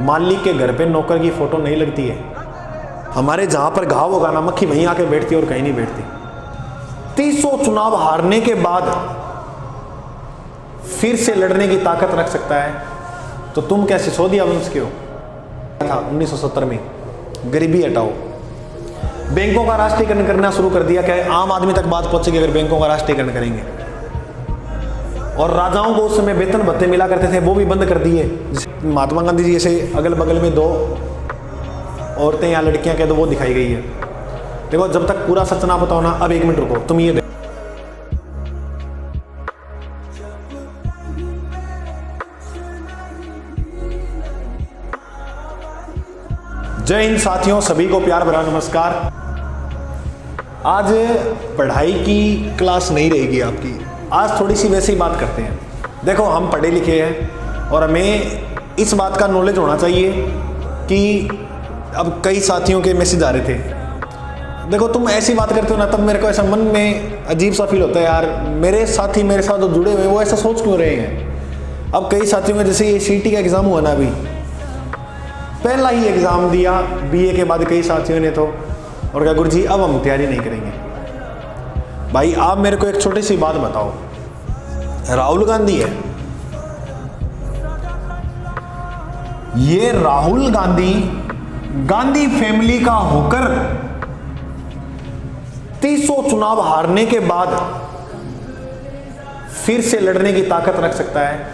मालिक के घर पे नौकर की फोटो नहीं लगती है। हमारे जहां पर घाव होगा ना, मक्खी वहीं आके बैठती है और कहीं नहीं बैठती। 300 चुनाव हारने के बाद फिर से लड़ने की ताकत रख सकता है, तो तुम क्या सिसोदिया वंश के हो? था 1970 में गरीबी हटाओ, बैंकों का राष्ट्रीयकरण करना शुरू कर दिया। क्या आम आदमी तक बात पहुंचेगी अगर बैंकों का राष्ट्रीयकरण करेंगे? और राजाओं को उस समय वेतन भत्ते मिला करते थे, वो भी बंद कर दिए। महात्मा गांधी जी जैसे अगल बगल में 2 औरतें या लड़कियां कह दो, वो दिखाई गई है। देखो, जब तक पूरा सच ना बताओ ना, अब 1 मिनट रुको, तुम ये देखो। जय हिंद साथियों, सभी को प्यार भरा नमस्कार। आज पढ़ाई की क्लास नहीं रहेगी आपकी, आज थोड़ी सी वैसे ही बात करते हैं। देखो, हम पढ़े लिखे हैं और हमें इस बात का नॉलेज होना चाहिए कि अब कई साथियों के मैसेज आ रहे थे। देखो, तुम ऐसी बात करते हो ना, तब मेरे को ऐसा मन में अजीब सा फील होता है, यार मेरे साथी मेरे साथ जो जुड़े हुए हैं वो ऐसा सोच क्यों रहे हैं। अब कई साथियों में, जैसे ये सीटी का एग्ज़ाम हुआ ना, अभी पहला ही एग्ज़ाम दिया बीए के बाद कई साथियों ने तो, और क्या गुरुजी अब हम तैयारी नहीं करेंगे। भाई आप मेरे को एक छोटी सी बात बताओ, राहुल गांधी है, ये राहुल गांधी गांधी फैमिली का होकर 300 चुनाव हारने के बाद फिर से लड़ने की ताकत रख सकता है,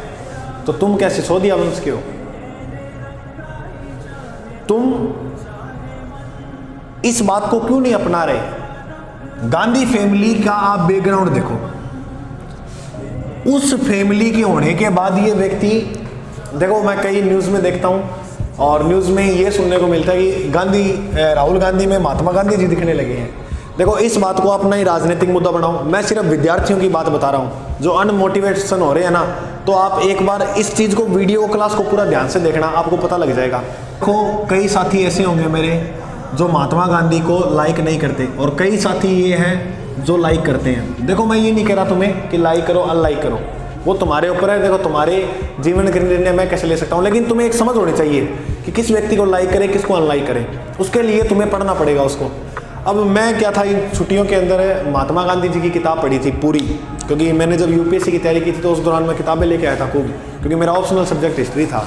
तो तुम क्या सिसोदिया वंश के हो? तुम इस बात को क्यों नहीं अपना रहे? गांधी फैमिली का आप बैकग्राउंड देखो, उस फैमिली के होने के बाद ये व्यक्ति, देखो मैं कई न्यूज़ में देखता हूं और न्यूज़ में ये सुनने को मिलता है कि राहुल गांधी में महात्मा गांधी जी दिखने लगे हैं। देखो, इस बात को अपना ही राजनीतिक मुद्दा बनाओ। मैं सिर्फ विद्यार्थियों की बात बता रहा हूं जो अनमोटिवेशन हो रहे हैं ना, तो आप एक बार इस चीज़ को, वीडियो क्लास को पूरा ध्यान से देखना, आपको पता लग जाएगा। देखो, कई साथी ऐसे होंगे मेरे जो महात्मा गांधी को लाइक नहीं करते, और कई साथी ये हैं जो लाइक करते हैं। देखो, मैं ये नहीं कह रहा तुम्हें कि लाइक करो अनलाइक करो, वो तुम्हारे ऊपर है। देखो, तुम्हारे जीवन के निर्णय मैं कैसे ले सकता हूँ, लेकिन तुम्हें एक समझ होनी चाहिए कि किस व्यक्ति को लाइक करें, किसको अनलाइक करें। उसके लिए तुम्हें पढ़ना पड़ेगा उसको। अब मैं क्या था, इन छुट्टियों के अंदर महात्मा गांधी जी की किताब पढ़ी थी पूरी, क्योंकि मैंने जब यूपीएससी की तैयारी की थी तो उस दौरान मैं किताबें लेके आया था खूब, क्योंकि मेरा ऑप्शनल सब्जेक्ट हिस्ट्री था।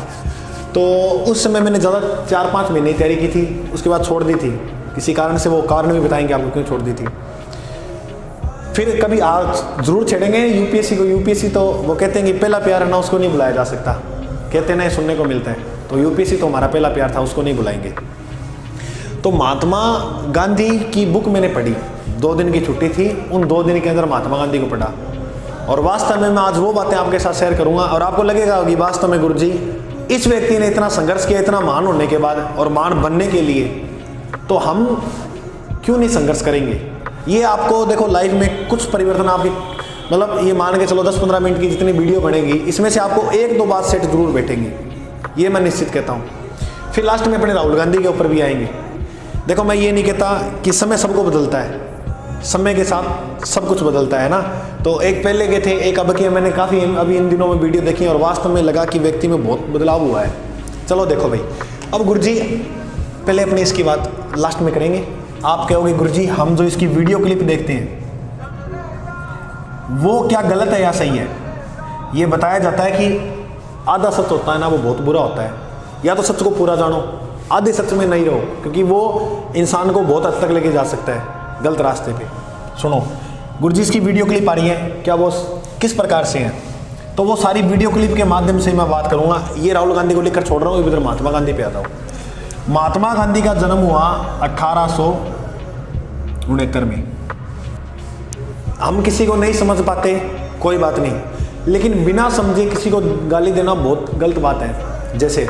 तो उस समय मैंने ज़्यादा 4-5 महीने तैयारी की थी, उसके बाद छोड़ दी थी किसी कारण से। वो कारण भी बताएंगे आपको क्यों छोड़ दी थी। फिर कभी आज जरूर छेड़ेंगे यूपीएससी को। यूपीएससी तो वो कहते हैं कि पहला प्यार है ना, उसको नहीं बुलाया जा सकता, कहते ना, सुनने को मिलता है। तो यूपीएससी तो हमारा पहला प्यार था, उसको नहीं बुलाएंगे। तो महात्मा गांधी की बुक मैंने पढ़ी, 2 दिन की छुट्टी थी, उन 2 दिन के अंदर महात्मा गांधी को पढ़ा, और वास्तव में मैं आज वो बातें आपके साथ शेयर करूंगा और आपको लगेगा कि वास्तव में गुरुजी इस व्यक्ति ने इतना संघर्ष किया, इतना महान होने के बाद और महान बनने के लिए, तो हम क्यों नहीं संघर्ष करेंगे। ये आपको देखो लाइफ में कुछ परिवर्तन आपकी, मतलब ये मान के चलो 10-15 मिनट की जितनी वीडियो बनेगी, इसमें से आपको 1-2 बात सेट जरूर बैठेंगी, ये मैं निश्चित कहता हूँ। फिर लास्ट में अपने राहुल गांधी के ऊपर भी आएंगे। देखो, मैं ये नहीं कहता कि समय सबको बदलता है, समय के साथ सब कुछ बदलता है ना। तो एक पहले के थे, एक अब के। मैंने काफ़ी अभी इन दिनों में वीडियो देखी और वास्तव में लगा कि व्यक्ति में बहुत बदलाव हुआ है। चलो देखो भाई, अब गुरुजी पहले अपनी इसकी बात लास्ट में करेंगे। आप कहोगे गुरुजी हम जो इसकी वीडियो क्लिप देखते हैं वो क्या गलत है या सही है? ये बताया जाता है कि आधा सच होता है ना, वो बहुत बुरा होता है। या तो सच को पूरा जानो, आधे सच में नहीं रहो, क्योंकि वो इंसान को बहुत हद तक लेके जा सकता है गलत रास्ते पे। सुनो, गुरुजी इसकी वीडियो क्लिप आ रही है, क्या वो किस प्रकार से है, तो वो सारी वीडियो क्लिप के माध्यम से मैं बात करूंगा। ये राहुल गांधी को लेकर छोड़ रहा हूँ, इधर महात्मा गांधी पे आता हूँ। महात्मा गांधी का जन्म हुआ 1869 में। हम किसी को नहीं समझ पाते, कोई बात नहीं, लेकिन बिना समझे किसी को गाली देना बहुत गलत बात है। जैसे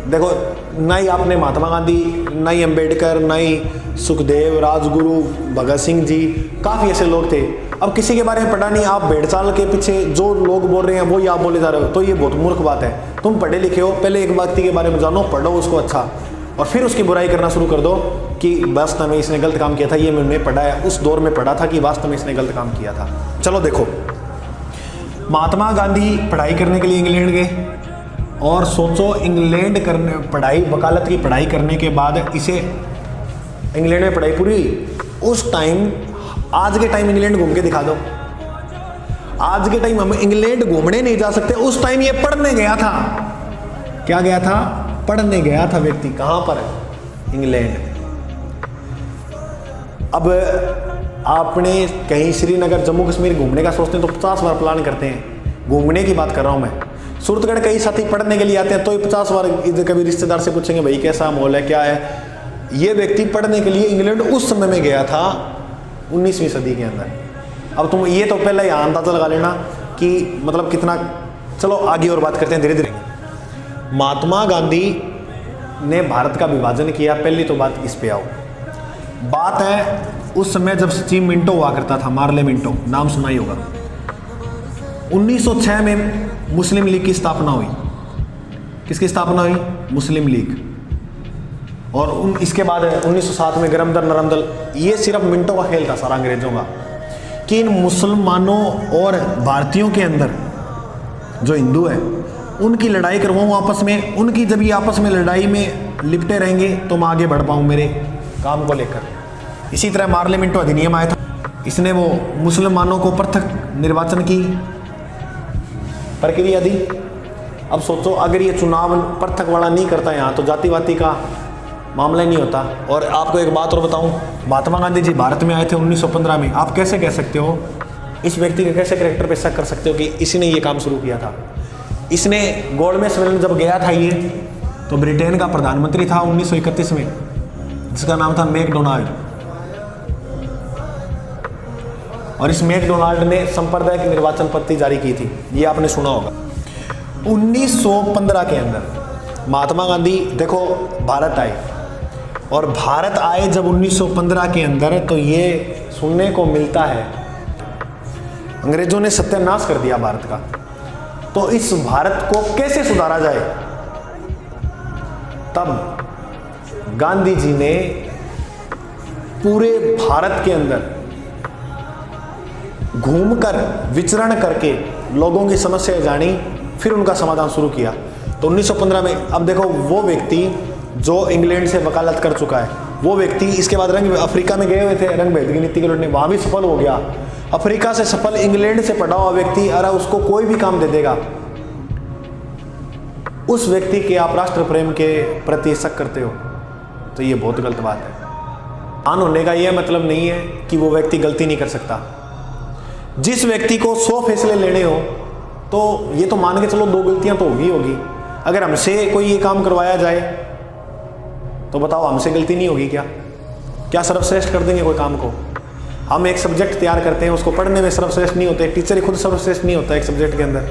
देखो, ना ही आपने महात्मा गांधी, ना ही अम्बेडकर, ना ही सुखदेव, राजगुरु, भगत सिंह जी, काफ़ी ऐसे लोग थे। अब किसी के बारे में पढ़ा नहीं, आप भेड़ चाल के पीछे जो लोग बोल रहे हैं वो ही आप बोले जा रहे हो, तो ये बहुत मूर्ख बात है। तुम पढ़े लिखे हो, पहले एक व्यक्ति के बारे में जानो, पढ़ो उसको अच्छा, और फिर उसकी बुराई करना शुरू कर दो कि वास्तव में इसने गलत काम किया था। ये मैंने पढ़ा है, उस दौर में पढ़ा था कि वास्तव में इसने गलत काम किया था। चलो देखो, महात्मा गांधी पढ़ाई करने के लिए इंग्लैंड गए, और सोचो इंग्लैंड करने पढ़ाई, वकालत की पढ़ाई करने के बाद इसे इंग्लैंड में पढ़ाई पूरी हुई। उस टाइम, आज के टाइम इंग्लैंड घूम के दिखा दो, आज के टाइम हम इंग्लैंड घूमने नहीं जा सकते, उस टाइम ये पढ़ने गया था। क्या गया था? पढ़ने गया था व्यक्ति। कहां पर? इंग्लैंड। अब आपने कहीं श्रीनगर, जम्मू कश्मीर घूमने का सोचते हैं तो 50 बार प्लान करते हैं। घूमने की बात कर रहा हूं मैं। सूरतगढ़ कई साथी पढ़ने के लिए आते हैं तो 50 बार इधर कभी रिश्तेदार से पूछेंगे भाई कैसा माहौल है, क्या है। ये व्यक्ति पढ़ने के लिए इंग्लैंड उस समय में गया था 19वीं सदी के अंदर। अब तुम ये तो पहले यहाँ अंदाजा लगा लेना कि मतलब कितना। चलो आगे और बात करते हैं धीरे धीरे। महात्मा गांधी ने भारत का विभाजन किया, पहली तो बात इस पे आओ। बात है उस समय जब सचिव मिंटो हुआ करता था, मार्ले मिंटो, नाम सुना ही होगा। 1906 में मुस्लिम लीग की स्थापना हुई। किसकी स्थापना हुई? मुस्लिम लीग। और इसके बाद 1907 में गरम दल नरम दल। ये सिर्फ मिंटो का खेल था सारा अंग्रेजों का, कि इन मुसलमानों और भारतीयों के अंदर जो हिंदू है उनकी लड़ाई करवाऊँ आपस में। उनकी जब ये आपस में लड़ाई में लिपटे रहेंगे तो मैं आगे बढ़ पाऊँ मेरे काम को लेकर। इसी तरह मार्ले मिंटो अधिनियम आया था। इसने वो मुसलमानों को पृथक निर्वाचन की प्रक्रिया दी। अब सोचो अगर ये चुनाव पृथक वाला नहीं करता यहाँ तो जातिवादी का मामला ही नहीं होता। और आपको एक बात और बताऊं, महात्मा गांधी जी भारत में आए थे 1915 में। आप कैसे कह सकते हो, इस व्यक्ति के कैसे कैरेक्टर पे शक कर सकते हो कि इसी ने ये काम शुरू किया था? इसने गोल्ड में सम्मेलन जब गया था ये, तो ब्रिटेन का प्रधानमंत्री था 1931 में, जिसका नाम था मैकडोनाल्ड। और इस मैकडोनाल्ड ने सांप्रदायिक निर्वाचन पद्धति जारी की थी, ये आपने सुना होगा। 1915 के अंदर महात्मा गांधी देखो भारत आए, और भारत आए जब 1915 के अंदर, तो ये सुनने को मिलता है अंग्रेजों ने सत्यानाश कर दिया भारत का। तो इस भारत को कैसे सुधारा जाए, तब गांधी जी ने पूरे भारत के अंदर घूमकर विचरण करके लोगों की समस्या जानी, फिर उनका समाधान शुरू किया। तो 1915 में अब देखो वो व्यक्ति जो इंग्लैंड से वकालत कर चुका है, वो व्यक्ति इसके बाद अफ्रीका में गए हुए थे रंग भेद की नीति के लड़ने, वहां भी सफल हो गया। अफ्रीका से सफल, इंग्लैंड से पढ़ा हुआ व्यक्ति, अरे उसको कोई भी काम दे देगा। उस व्यक्ति के आप राष्ट्र प्रेम के प्रति शक करते हो तो ये बहुत गलत बात है। महान होने का यह मतलब नहीं है कि वो व्यक्ति गलती नहीं कर सकता। जिस व्यक्ति को 100 फैसले लेने हो तो ये तो मान के चलो 2 गलतियां तो होगी। अगर हमसे कोई ये काम करवाया जाए तो बताओ हमसे गलती नहीं होगी क्या सर्वश्रेष्ठ कर देंगे कोई काम को? हम एक सब्जेक्ट तैयार करते हैं, उसको पढ़ने में सर्वश्रेष्ठ नहीं होते, टीचर ही खुद सर्वश्रेष्ठ नहीं होता एक सब्जेक्ट के अंदर,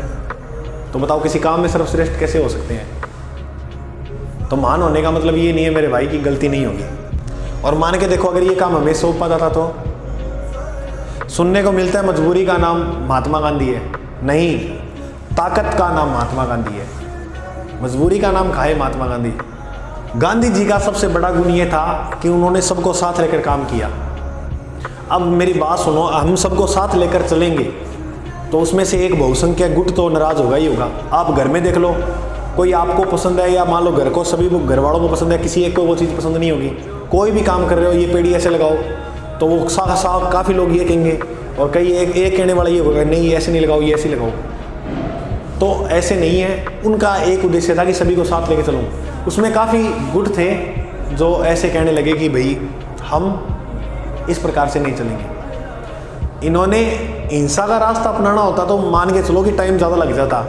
तो बताओ किसी काम में सर्वश्रेष्ठ कैसे हो सकते हैं? तो महान होने का मतलब ये नहीं है मेरे भाई की गलती नहीं होगी। और मान के देखो अगर ये काम हमें सौंपा जाता तो सुनने को मिलता है मजबूरी का नाम महात्मा गांधी है। नहीं, ताकत का नाम महात्मा गांधी है। मजबूरी का नाम खाए महात्मा गांधी। गांधी जी का सबसे बड़ा गुण ये था कि उन्होंने सबको साथ लेकर काम किया। अब मेरी बात सुनो, हम सबको साथ लेकर चलेंगे तो उसमें से एक बहुसंख्यक गुट तो नाराज होगा ही होगा। आप घर में देख लो, कोई आपको पसंद है या मान लो घर को सभी घर वालों को पसंद है, किसी एक को वो चीज़ पसंद नहीं होगी। कोई भी काम कर रहे हो, ये पेड़ी ऐसे लगाओ, तो वो काफ़ी लोग ये कहेंगे, और कई एक कहने वाला ये होगा नहीं ऐसे नहीं लगाओ, ये ऐसे लगाओ। तो ऐसे नहीं है, उनका एक उद्देश्य था कि सभी को साथ लेके चलूँ। उसमें काफ़ी गुट थे जो ऐसे कहने लगे कि भाई हम इस प्रकार से नहीं चलेंगे। इन्होंने हिंसा का रास्ता अपनाना होता तो मान के चलो कि टाइम ज़्यादा लग जाता,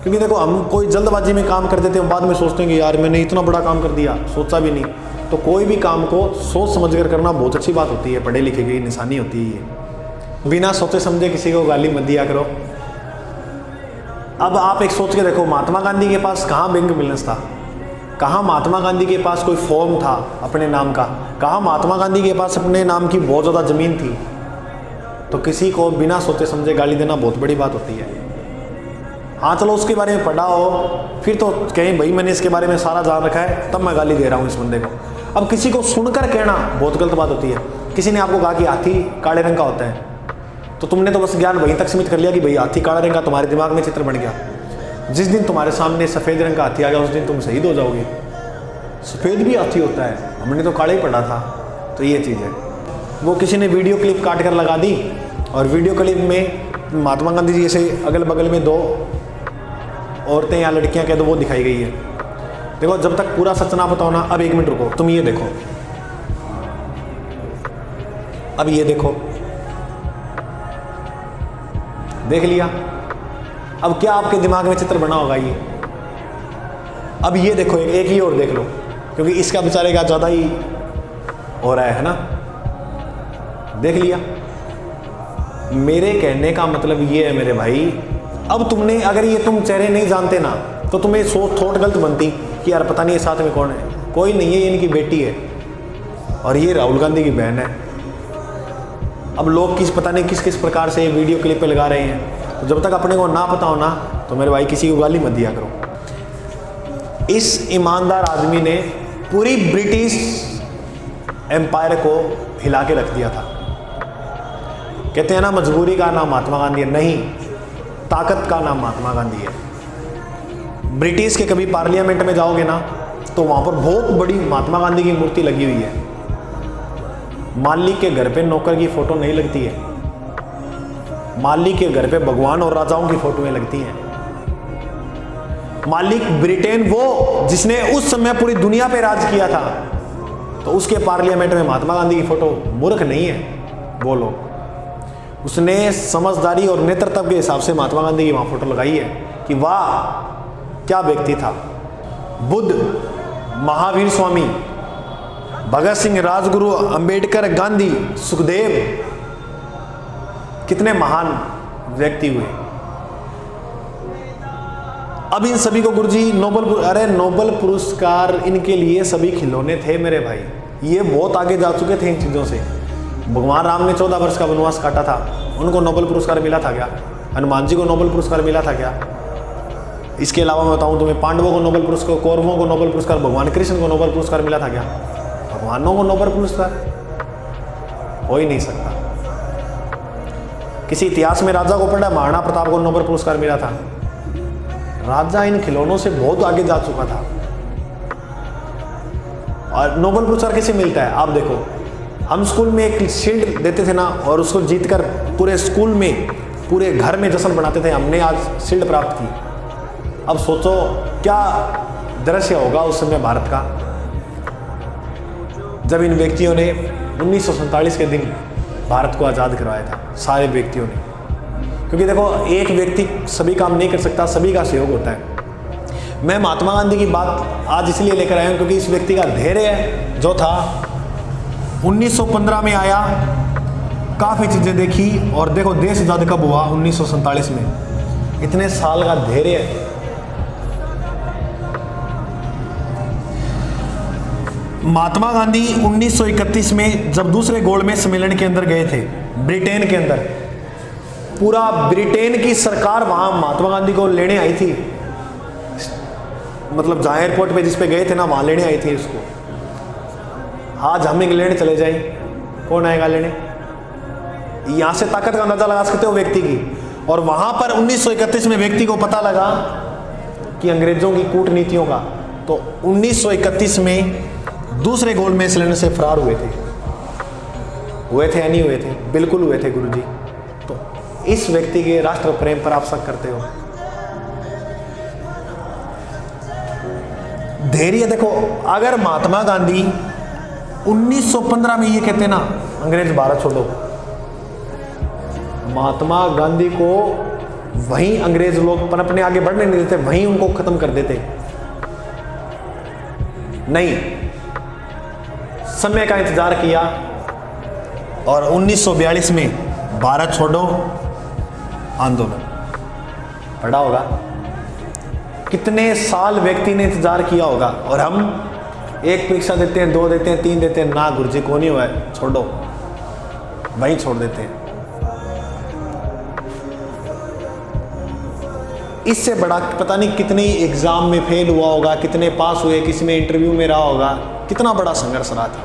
क्योंकि देखो हम कोई जल्दबाजी में काम कर देते हैं, बाद में सोचते हैं कि यार मैंने इतना बड़ा काम कर दिया, सोचा भी नहीं। तो कोई भी काम को सोच समझ कर करना बहुत अच्छी बात होती है, पढ़े लिखे की निशानी होती है ये। बिना सोचे समझे किसी को गाली मत दिया करो। अब आप एक सोच के देखो, महात्मा गांधी के पास कहाँ बैंक बैलेंस था, कहाँ महात्मा गांधी के पास कोई फॉर्म था अपने नाम का, कहाँ महात्मा गांधी के पास अपने नाम की बहुत ज़्यादा ज़मीन थी। तो किसी को बिना सोचे समझे गाली देना बहुत बड़ी बात होती है। हाँ चलो उसके बारे में पढ़ा हो, फिर तो कहीं भाई मैंने इसके बारे में सारा जान रखा है तब मैं गाली दे रहा हूँ इस बंदे को। अब किसी को सुनकर कहना बहुत गलत बात होती है। किसी ने आपको कहा कि हाथी काले रंग का होता है, तो तुमने तो बस ज्ञान वहीं तक सीमित कर लिया कि भाई हाथी काले रंग का, तुम्हारे दिमाग में चित्र बन गया। जिस दिन तुम्हारे सामने सफ़ेद रंग का हाथी आ गया उस दिन तुम शहीद हो जाओगे। सफ़ेद भी हाथी होता है, हमने तो काला ही पढ़ा था। तो ये चीज़ है। वो किसी ने वीडियो क्लिप काट कर लगा दी और वीडियो क्लिप में महात्मा गांधी जी जैसे अगल बगल में 2 औरतें या लड़कियां कह दो वो दिखाई गई है। देखो जब तक पूरा सच ना बताओ ना, अब 1 मिनट रुको, तुम ये देखो, अब ये देखो, देख लिया। अब क्या आपके दिमाग में चित्र बना होगा ये? अब ये देखो, एक ही और देख लो, क्योंकि इसका बेचारे का ज़्यादा ही हो रहा है ना। देख लिया। मेरे कहने का मतलब ये है मेरे भाई, अब तुमने अगर ये तुम चेहरे नहीं जानते ना तो तुम्हें सोच थोट गलत बनती कि यार पता नहीं ये साथ में कौन है। कोई नहीं है, ये इनकी बेटी है और ये राहुल गांधी की बहन है। अब लोग पता नहीं किस किस प्रकार से वीडियो क्लिप पे लगा रहे हैं। तो जब तक अपने को ना पता हो ना तो मेरे भाई किसी को गाली मत दिया करो। इस ईमानदार आदमी ने पूरी ब्रिटिश एम्पायर को हिला के रख दिया था। कहते हैं ना मजबूरी का नाम महात्मा गांधी है, नहीं, ताकत का नाम महात्मा गांधी है। ब्रिटिश के कभी पार्लियामेंट में जाओगे ना तो वहाँ पर बहुत बड़ी महात्मा गांधी की मूर्ति लगी हुई है। मालिक के घर पे नौकर की फोटो नहीं लगती है, मालिक के घर पे भगवान और राजाओं की फोटोएं लगती हैं। मालिक ब्रिटेन वो जिसने उस समय पूरी दुनिया पे राज किया था, तो उसके पार्लियामेंट में महात्मा गांधी की फोटो मूर्ख नहीं है वो लोग। उसने समझदारी और नेतृत्व के हिसाब से महात्मा गांधी की वहाँ फोटो लगाई है कि वाह क्या व्यक्ति था। बुद्ध, महावीर स्वामी, भगत सिंह, राजगुरु, अंबेडकर, गांधी, सुखदेव, कितने महान व्यक्ति हुए। अब इन सभी को गुरुजी नोबेल पुरस्कार इनके लिए सभी खिलौने थे मेरे भाई। ये बहुत आगे जा चुके थे इन चीज़ों से। भगवान राम ने 14 वर्ष का वनवास काटा था, उनको नोबेल पुरस्कार मिला था क्या? हनुमान जी को नोबेल पुरस्कार मिला था क्या? इसके अलावा मैं बताऊं तुम्हें, पांडवों को नोबेल पुरस्कार, कौरवों को नोबेल पुरस्कार, भगवान कृष्ण को नोबेल पुरस्कार मिला था क्या? भगवानों को नोबेल पुरस्कार हो ही नहीं सकता। किसी इतिहास में राजा को पढ़ा, महाराणा प्रताप को नोबेल पुरस्कार मिला था। राजा इन खिलौनों से बहुत आगे जा चुका था। और नोबेल पुरस्कार कैसे मिलता है आप देखो, हम स्कूल में एक शील्ड देते थे ना और उसको जीतकर पूरे स्कूल में, पूरे घर में जश्न बनाते थे, हमने आज शील्ड प्राप्त की। अब सोचो क्या दृश्य होगा उस समय भारत का, जब इन व्यक्तियों ने 1947 के दिन भारत को आज़ाद करवाया था, सारे व्यक्तियों ने। क्योंकि देखो एक व्यक्ति सभी काम नहीं कर सकता, सभी का सहयोग होता है। मैं महात्मा गांधी की बात आज इसलिए लेकर आया हूँ क्योंकि इस व्यक्ति का धैर्य जो था, 1915 में आया, काफ़ी चीज़ें देखी और देखो देश आज़ाद कब हुआ, 1947 में। इतने साल का धैर्य। महात्मा गांधी 1931 में जब दूसरे गोलमेज सम्मेलन के अंदर गए थे ब्रिटेन के अंदर, पूरा ब्रिटेन की सरकार वहां महात्मा गांधी को लेने आई थी। मतलब जहां एयरपोर्ट पे जिस पे गए थे ना वहां लेने आई थी उसको। आज हम इंग्लैंड चले जाए, कौन आएगा लेने? यहां से ताकत का अंदाजा लगा सकते हो व्यक्ति की। और वहां पर 1931 में व्यक्ति को पता लगा कि अंग्रेजों की कूटनीतियों का, तो 1931 में दूसरे गोलमेज सिलेंडर से फरार हुए थे या नहीं हुए थे? बिल्कुल हुए थे गुरुजी। तो इस व्यक्ति के राष्ट्र प्रेम पर आप शक करते हो? धैर्य देखो, अगर महात्मा गांधी 1915 में ये कहते ना अंग्रेज भारत छोड़ो, महात्मा गांधी को वहीं अंग्रेज लोग पनपने आगे बढ़ने नहीं देते, वहीं उनको खत्म कर देते। नहीं, समय का इंतजार किया और 1942 में भारत छोड़ो आंदोलन पड़ा होगा। कितने साल व्यक्ति ने इंतजार किया होगा। और हम एक परीक्षा देते हैं, 2 देते हैं, 3 देते हैं, ना गुरुजी को नहीं हुआ है, छोड़ो, वहीं छोड़ देते हैं। इससे बड़ा पता नहीं कितनी एग्जाम में फेल हुआ होगा, कितने पास हुए, किसी में इंटरव्यू में रहा होगा, कितना बड़ा संघर्ष रहा था।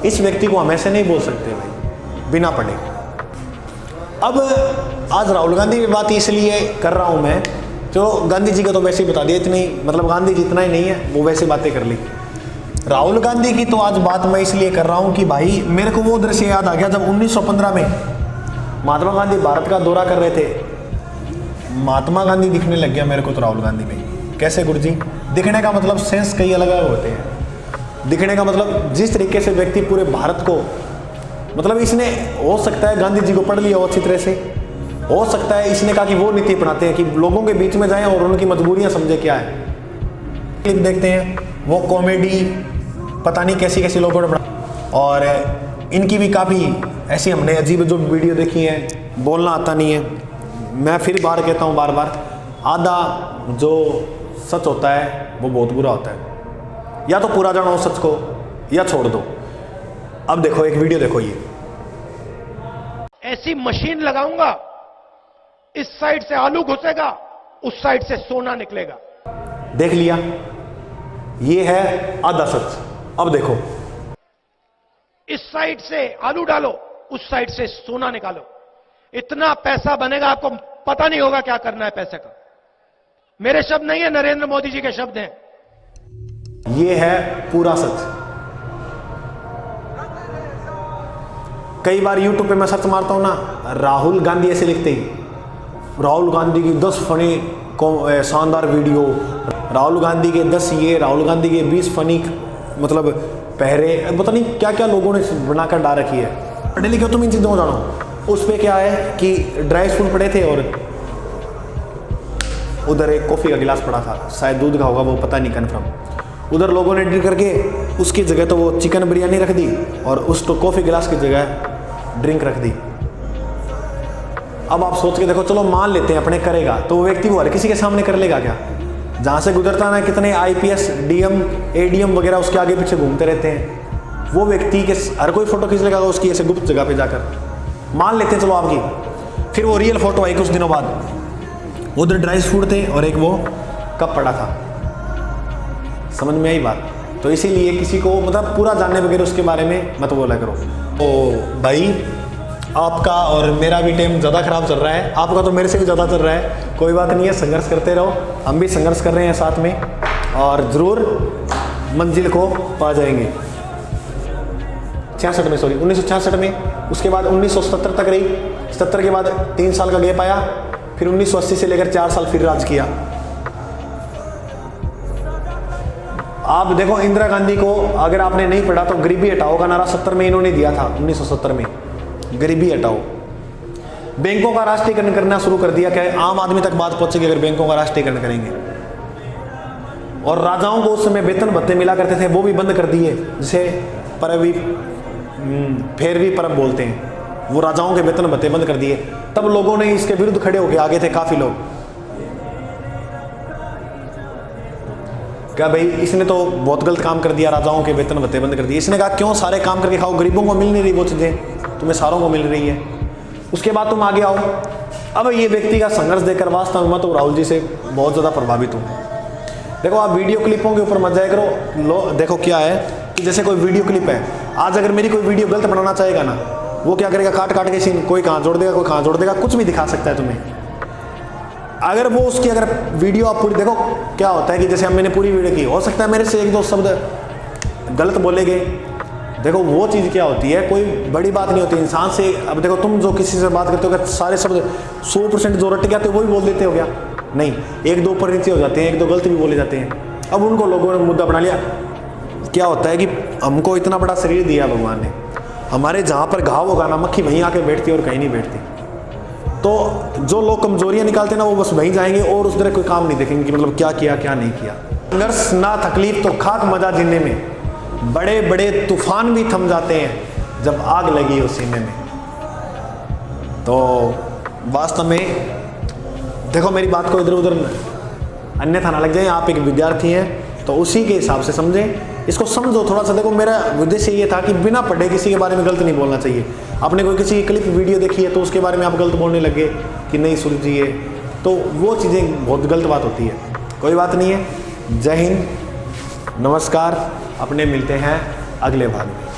इस व्यक्ति को हम ऐसे नहीं बोल सकते भाई बिना पढ़े। अब आज राहुल गांधी की बात इसलिए कर रहा हूं मैं चलो गांधी जी का तो वैसे ही बता दिया, इतनी मतलब गांधी जी इतना ही नहीं है, वो वैसे बातें कर ली। राहुल गांधी की तो आज बात मैं इसलिए कर रहा हूँ कि भाई मेरे को वो दृश्य याद आ गया जब 1915 में महात्मा गांधी भारत का दौरा कर रहे थे। महात्मा गांधी दिखने लग गया मेरे को तो राहुल गांधी में। कैसे गुरुजी? दिखने का मतलब सेंस कई अलग अलग होते हैं। दिखने का मतलब जिस तरीके से व्यक्ति पूरे भारत को, मतलब इसने हो सकता है गांधी जी को पढ़ लिया हो अच्छी तरह से, हो सकता है इसने कहा कि वो नीति अपनाते हैं कि लोगों के बीच में जाएं और उनकी मजबूरियां समझे क्या है। क्लिप देखते हैं, वो कॉमेडी पता नहीं कैसी कैसी लोगों ने बना, और इनकी भी काफ़ी ऐसी हमने अजीब जो वीडियो देखी है। बोलना आता नहीं है, मैं फिर बार कहता हूँ बार बार, आधा जो सच होता है वो बहुत बुरा होता है। या तो पूरा जानो सच को या छोड़ दो। अब देखो एक वीडियो देखो, ये ऐसी मशीन लगाऊंगा, इस साइड से आलू घुसेगा, उस साइड से सोना निकलेगा। देख लिया, ये है आधा सच। अब देखो, इस साइड से आलू डालो, उस साइड से सोना निकालो, इतना पैसा बनेगा आपको पता नहीं होगा क्या करना है पैसे का। मेरे शब्द नहीं है, नरेंद्र मोदी जी के शब्द हैं। ये है पूरा सच। कई बार यूट्यूब पे मैं सर्च मारता हूं ना, राहुल गांधी ऐसे लिखते ही, राहुल गांधी की 10 फनी शानदार वीडियो, राहुल गांधी के 10 ये, राहुल गांधी के 20 फनी मतलब पहरे, पता नहीं क्या क्या लोगों ने बनाकर डाल रखी है। पढ़े लिखे तुम इन चीज़ों को जानो। उस पर क्या है कि ड्राई फ्रूट पड़े थे और उधर एक कॉफ़ी का गिलास पड़ा था, शायद दूध का होगा, वो पता नहीं कन्फर्म। उधर लोगों ने ड्रिंक करके उसकी जगह तो वो चिकन बिरयानी रख दी और उस तो कॉफ़ी गिलास की जगह ड्रिंक रख दी। अब आप सोच के देखो, चलो मान लेते हैं अपने करेगा, तो वो व्यक्ति वो हर किसी के सामने कर लेगा क्या? जहाँ से गुजरता ना, कितने IPS DM ADM वगैरह उसके आगे पीछे घूमते रहते हैं। वो व्यक्ति के हर कोई फोटो खींच लेगा उसकी ऐसे गुप्त जगह पे जाकर। मान लेते हैं चलो आपकी, फिर वो रियल फोटो आई कुछ दिनों बाद, उधर ड्राई फ्रूट थे और एक वो कप पड़ा था। समझ में आई बात? तो इसीलिए किसी को मतलब पूरा जानने वगैरह उसके बारे में मत बोला करो। तो भाई आपका और मेरा भी टाइम ज़्यादा ख़राब चल रहा है, आपका तो मेरे से भी ज़्यादा चल रहा है। कोई बात नहीं है, संघर्ष करते रहो, हम भी संघर्ष कर रहे हैं साथ में और ज़रूर मंजिल को पा जाएंगे। 66 में, सॉरी 1966 में, उसके बाद 1970 तक रही, 70 के बाद 3 साल का गैप आया, फिर 1980 से लेकर 4 साल फिर राज किया। आप देखो इंदिरा गांधी को अगर आपने नहीं पढ़ा तो गरीबी हटाओ का नारा 70 में इन्होंने दिया था, 1970 में, गरीबी हटाओ। बैंकों का राष्ट्रीयकरण करना शुरू कर दिया, क्या आम आदमी तक बात पहुंचेगी अगर बैंकों का राष्ट्रीयकरण करेंगे। और राजाओं को उस समय वेतन भत्ते मिला करते थे, वो भी बंद कर दिए, जिसे परवी फेरवी परब बोलते हैं। वो राजाओं के वेतन भत्ते बंद कर दिए। तब लोगों ने इसके विरुद्ध खड़े होकर आगे थे काफी लोग, क्या भाई इसने तो बहुत गलत काम कर दिया, राजाओं के वेतन भत्ते बंद कर दिए। इसने कहा क्यों सारे काम करके खाओ, गरीबों को मिल नहीं रही वो चीजें, तुम्हें सारों को मिल रही है। उसके बाद तुम आगे आओ। अब ये व्यक्ति का संघर्ष देखकर वास्तव में मैं तो राहुल जी से बहुत ज़्यादा प्रभावित हूँ। देखो आप वीडियो क्लिपों के ऊपर मत जाया करो। देखो क्या है कि जैसे कोई वीडियो क्लिप है, आज अगर मेरी कोई वीडियो गलत बनाना चाहेगा ना, वो क्या करेगा, काट काट के सीन, कोई कहाँ जोड़ देगा, कोई कहाँ जोड़ देगा, कुछ भी दिखा सकता है तुम्हें। अगर वो उसकी अगर वीडियो आप पूरी देखो, क्या होता है कि जैसे हम मैंने पूरी वीडियो की, हो सकता है मेरे से 1-2 शब्द गलत बोले गए। देखो वो चीज़ क्या होती है, कोई बड़ी बात नहीं होती इंसान से। अब देखो तुम जो किसी से बात करते हो, क्या सारे शब्द 100% जो रट जाते हो वही बोल देते हो क्या? नहीं, 1-2 ऊपर नीचे हो जाते हैं, 1-2 गलत भी बोले जाते हैं। अब उनको लोगों ने मुद्दा बना लिया। क्या होता है कि हमको इतना बड़ा शरीर दिया भगवान ने, हमारे जहाँ पर घाव होगा ना, मक्खी वहीं आके बैठती है और कहीं नहीं बैठती। तो जो लोग कमजोरियां निकालते हैं ना, वो बस वहीं जाएंगे और उस तरह कोई काम नहीं देखेंगे कि मतलब क्या किया क्या नहीं किया। संघर्ष ना तकलीफ तो खाक मजा जीने में, बड़े बड़े तूफान भी थम जाते हैं जब आग लगी हो सीने में। तो वास्तव में देखो मेरी बात को इधर उधर अन्यथा ना लग जाए। आप एक विद्यार्थी हैं तो उसी के हिसाब से समझें, इसको समझो थोड़ा सा। देखो मेरा उद्देश्य ये था कि बिना पढ़े किसी के बारे में गलत नहीं बोलना चाहिए। आपने कोई किसी की क्लिप वीडियो देखी है तो उसके बारे में आप गलत बोलने लगे कि नहीं सुलझिए, तो वो चीज़ें बहुत गलत बात होती है। कोई बात नहीं है। जय हिंद, नमस्कार, अपने मिलते हैं अगले भाग में।